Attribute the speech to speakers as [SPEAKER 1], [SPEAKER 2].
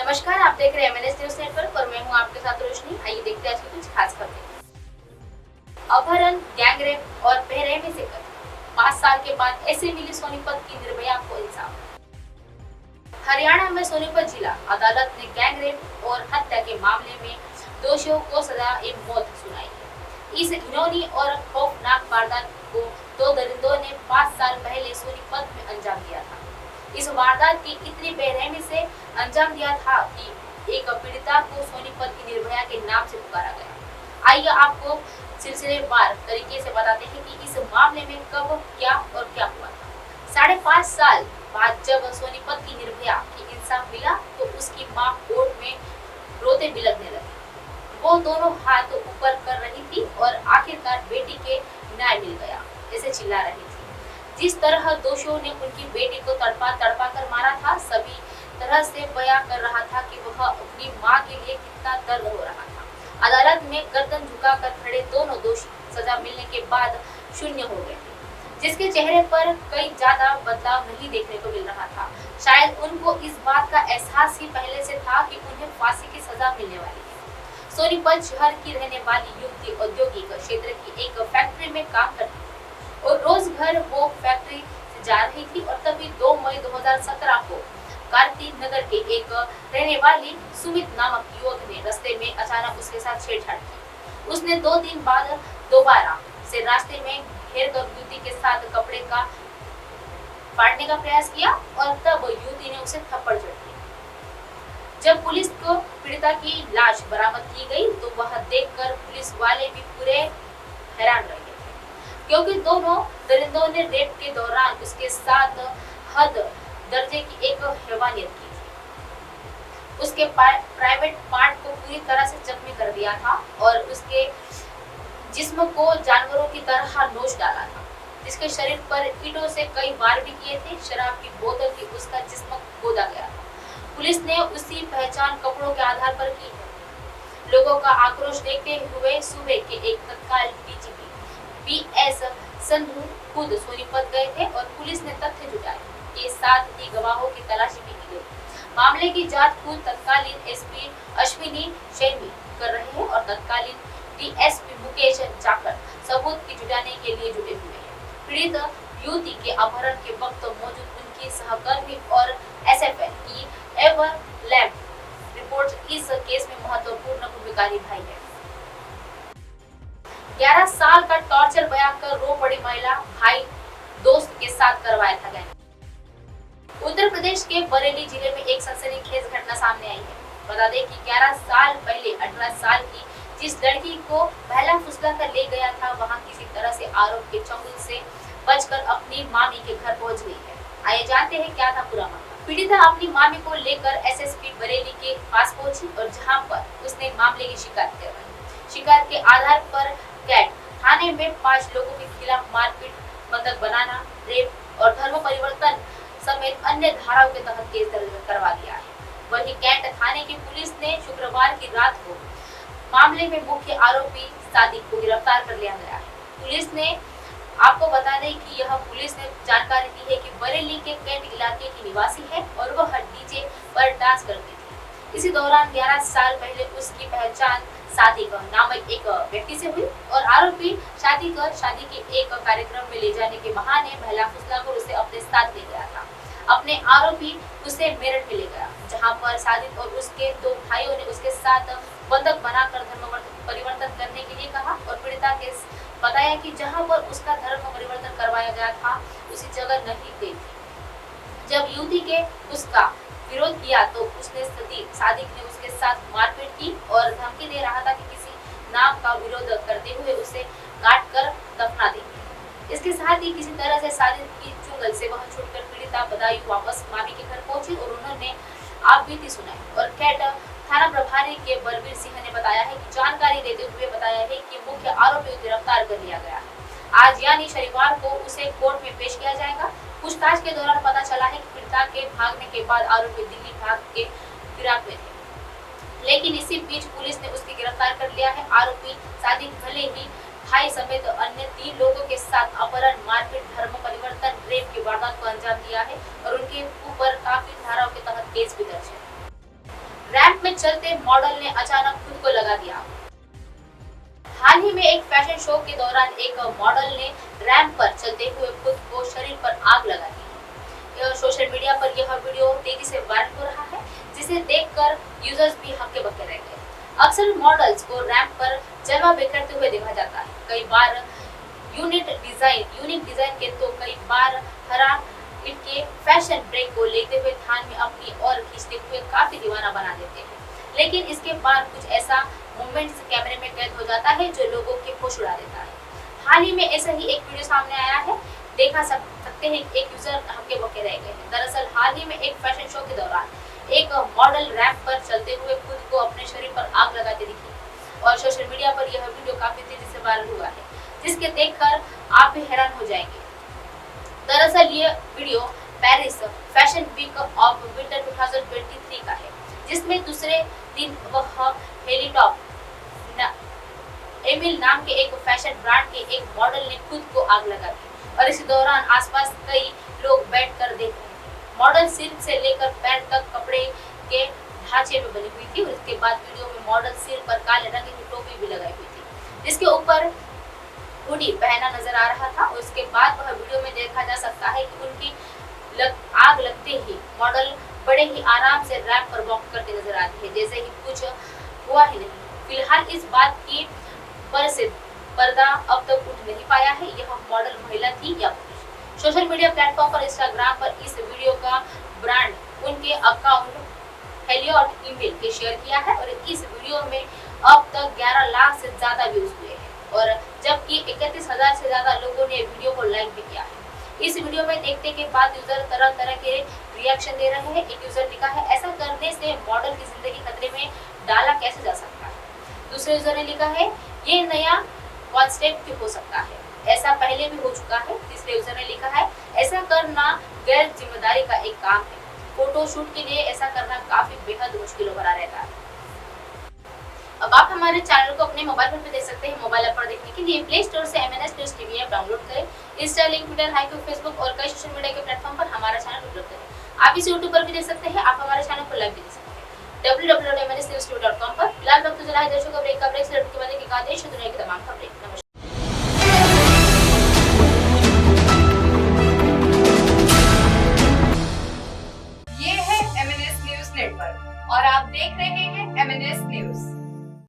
[SPEAKER 1] नमस्कार, आप देख रहे हैं एमएनएस न्यूज नेटवर्क और मैं हूं आपके साथ रोशनी। आइए देखते हैं आज की कुछ खास खबरें। अपहरण, गैंगरेप और बेरहमी से कत्ल, 5 साल के बाद ऐसे मिली सोनीपत की निर्भया को इंसाफ। हरियाणा में सोनीपत जिला अदालत ने गैंगरेप और हत्या के मामले में दोषियों को सजा-ए-मौत सुनाई है। इस घिनौनी और खौफनाक वारदात को दो दरिंदों ने 5 साल पहले सोनीपत में अंजाम दिया था। इस वारदात की इतनी बेरहमी से अंजाम दिया था कि एक पीड़िता को सोनीपत की निर्भया के नाम से पुकारा गया। आइए आपको सिलसिलेवार तरीके से बताते हैं कि इस मामले में कब क्या और क्या हुआ था। 5.5 साल बाद जब सोनीपत की निर्भया की इंसाफ मिला तो उसकी मां कोर्ट में रोते बिलखने लगी। वो दोनों हाथ ऊपर कर रही थी और आखिरकार बेटी के न्याय मिल गया ऐसे चिल्ला रही थी। जिस तरह दोषियों ने उनकी बेटी को तड़पा कर मारा था, सभी तरह से बयां कर रहा था कि वह अपनी मां के लिए कितना दर्द हो रहा था। अदालत में गर्दन झुकाकर खड़े दोनों दोषी सजा मिलने के बाद शून्य हो गए थे, जिसके चेहरे पर कई ज्यादा बदलाव नहीं देखने को मिल रहा था। शायद उनको इस बात का एहसास ही पहले से था कि उन्हें फांसी की सजा मिलने वाली है। सोनीपत शहर की रहने वाली युवती औद्योगिक क्षेत्र की एक फैक्ट्री में काम करती थी और रोज घर वो फैक्ट्री से जा रही थी और तभी 2 मई 2017 को कार्तिक नगर के एक रहने वाली सुमित नामक युवक ने रास्ते में अचानक उसके साथ छेड़छाड़ की। उसने 2 दिन बाद दोबारा से रास्ते में घेर कर युवती के साथ कपड़े का फाड़ने का प्रयास किया और तब युवती ने उसे थप्पड़ जड़ दिया। जब पुलिस को पीड़िता की लाश बरामद की गई तो वह देखकर पुलिस वाले भी पूरे हैरान रह गए थे, क्योंकि दोनों दरिंदों ने रेप के दौरान उसके साथ हद दर्जे की एक हैवानियत की थी। उसके प्राइवेट पार्ट को पूरी तरह से जख्मी कर दिया था और उसके जिस्म को जानवरों की तरह नोच डाला था, जिसके शरीर पर ईंटों से कई वार भी किए थे। शराब की बोतल की उसका जिस्म गोदा गया था। पुलिस ने उसकी पहचान कपड़ों के आधार पर की है। लोगों का आक्रोश देखते हुए सूबे के एक तत्काल डीजीपी बीएस संधू खुद सोनीपत गए थे और पुलिस ने तथ्य जुटाए के साथ ही गवाहों की तलाशी भी की गई। मामले की जांच खुद तत्कालीन एसपी अश्विनी शर्मी कर रहे हैं और तत्कालीन डीएसपी मुकेश जाकर सबूत की जुटाने के लिए जुटे हुए हैं। पीड़ित युवती के अपहरण के वक्त मौजूद उनकी सहकर्मी और एसएफएल की एवर लैब रिपोर्ट इस केस में महत्वपूर्ण भूमिका निभाई है। 11 साल का टॉर्चर बयां कर रो पड़ी महिला, भाई दोस्त के साथ करवाया था गैंग। उत्तर प्रदेश के बरेली जिले में एक सनसनीखेज घटना सामने आई है। बता दें कि 11 साल पहले 18 साल की जिस लड़की को बहला फुसला कर ले गया था, वहां किसी तरह से आरोप के चंगुल से बचकर अपनी मामी के घर पहुंच गई है। आइए जानते हैं क्या था पूरा मामला। पीड़िता अपनी मामी को लेकर एसएसपी बरेली के पास पहुंची और जहां पर उसने मामले की शिकायत करवाई। शिकायत के आधार पर कैट थाने में 5 लोगों के खिलाफ मारपीट, बंधक बनाना, रेप और धर्म परिवर्तन समेत अन्य धाराओं के तहत केस दर्ज करवा दिया है। वहीं कैंट थाने की पुलिस ने शुक्रवार की रात को मामले में मुख्य आरोपी सादिक को गिरफ्तार कर लिया गया है। पुलिस ने आपको बता दें कि यह पुलिस ने जानकारी दी है कि बरेली के कैंट इलाके की निवासी है और वह डीजे पर डांस करती थी। इसी दौरान 11 साल पहले उसकी पहचान सादिक नामक एक व्यक्ति से हुई और आरोपी शादी के एक कार्यक्रम में ले जाने के बहाने बहला फुसला कर उसे अपने साथ ले गया था। अपने आरोपी उसे मेरठ में ले गया, जहां पर सादिक और उसके 2 भाइयों ने उसके साथ बंधक बनाकर धर्म परिवर्तन करने के लिए कहा और पीड़िता के बताया कि जहां पर उसका धर्म परिवर्तन करवाया गया था उसी जगह नहीं गई थी। जब युवती के उसका विरोध किया तो उसने सादिक ने उसके साथ मारपीट की और धमकी दे रहा था कि किसी नाम का विरोध करते हुए उसे काट कर दफना देंगे। इसके साथ ही किसी तरह से सादिक की चुंगल से वह छूटकर पीड़िता बदायूं वापस मामी के घर पहुंची और उन्होंने आप बीती सुनाई। और कैट थाना प्रभारी के बलबीर सिंह ने बताया है कि जानकारी देते हुए बताया है कि मुख्य आरोपी को गिरफ्तार कर लिया गया है। आज यानी शनिवार को उसे कोर्ट में पेश किया जाएगा। पूछताछ के दौरान पता चला है कि पीड़िता के भागने के बाद आरोपी दिल्ली भाग के फिराक में थे, लेकिन इसी बीच पुलिस ने उसकी गिरफ्तार कर लिया है। आरोपी सादिक भले ही भाई समेत अन्य 3 लोगों के साथ अपहरण, मारपीट, धर्म परिवर्तन, रेप की वारदात को अंजाम दिया है और उनके ऊपर काफी धाराओं के तहत केस भी दर्ज है। रैंप में चलते मॉडल ने अचानक खुद को लगा दिया। हाल ही में एक फैशन शो के दौरान एक मॉडल ने रैंप पर चलते हुए खुद को शरीर पर आग लगा दी। सोशल मीडिया पर यह वीडियो तेजी से वायरल हो रहा है, जिसे देखकर यूजर्स भी हक्के बक्के रह गए। अक्सर मॉडल्स को रैंप पर जलवा बिखरते हुए देखा जाता है। कई बार यूनिक डिजाइन के तो कई बार हरा इनके फैशन ब्रेक को लेते हुए ध्यान में अपनी ओर खींचते हुए काफी दीवाना बना देते हैं। लेकिन इसके बाद कुछ ऐसा मोमेंट्स कैमरे में कैद हो जाता है जो लोगों के होश उड़ा देता है। हाल ही में ऐसा ही एक वीडियो सामने आया है, देखा सकते हैं एक यूजर हक्के बक्के रह गए हैं। दरअसल हाल ही में एक फैशन शो के दौरान एक मॉडल रैंप पर चलते हुए खुद को अपने शरीर पर आग लगाते दिखी और सोशल मीडिया पर यह वीडियो काफी तेजी से वायरल हुआ है, जिसके देखकर आप भी हैरान हो जाएंगे। दरअसल ये video Paris fashion week of winter 2023 का है, जिसमें दूसरे दिन वह हेलीटॉप एमिल नाम के एक फैशन ब्रांड के एक मॉडल ने खुद को आग लगा दी और इस दौरान आसपास कई लोग बैठकर देख रहे थे। मॉडल सिर से लेकर पैर तक कपड़े के ढांचे में बनी हुई थी और इसके बाद वीडियो में मॉडल सिर पर काले रंग की टोपी भी लगाई हुई थी, जिसके ऊपर हुडी पहना नजर आ रहा था। और उसके बाद वह वीडियो में देखा जा सकता है कि उनकी आग लगते ही मॉडल बड़े ही आराम से रैंप पर वॉक करते नजर आती है, जैसे ही कुछ हुआ ही नहीं। फिलहाल इस बात की पर से पर्दा अब तक उठ नहीं पाया है, यह मॉडल महिला थी या पुरुष। सोशल मीडिया प्लेटफॉर्म पर इंस्टाग्राम पर इस वीडियो का ब्रांड उनके अकाउंट हेलियट ईमेल के शेयर किया है और इस वीडियो में अब तक 11 लाख से ज्यादा व्यूज हुए हैं और जबकि 31,000 से ज्यादा लोगों ने वीडियो को लाइक भी किया है। इस वीडियो में देखने के बाद यूजर तरह तरह के रिएक्शन दे रहे हैं। एक यूजर लिखा है, ऐसा करने से मॉडल की जिंदगी खतरे में डाला कैसे जा सकता है। दूसरे यूजर ने लिखा है, ये नया कॉन्सेप्ट हो सकता है, ऐसा पहले भी हो चुका है। तीसरे यूजर ने लिखा है, ऐसा करना गैर जिम्मेदारी का एक काम है, फोटो शूट के लिए ऐसा करना काफी बेहद मुश्किल भरा रहता है। अब आप हमारे चैनल को अपने मोबाइल फोन पे देख सकते हैं। मोबाइल ऐप पर देखने के लिए प्ले स्टोर से MNS news TV app download करें। Insta, link, Twitter, haiku, Facebook और कई सोशल मीडिया के प्लेटफॉर्म पर हमारा चैनल उपलब्ध है। आप इसे यूट्यूब पर भी देख सकते हैं। आप हमारे चैनल को लाइव भी देख सकते हैं www.mnsnewstv.com पर। फिलहाल वक्त चला है दर्शकों ब्रेक का। ब्रेक से लौटने के बाद एक आदेश दुनिया की तमाम खबरें। नमस्कार।
[SPEAKER 2] ये है MNS न्यूज़ नेटवर्क और आप देख रहे हैं MNS न्यूज़।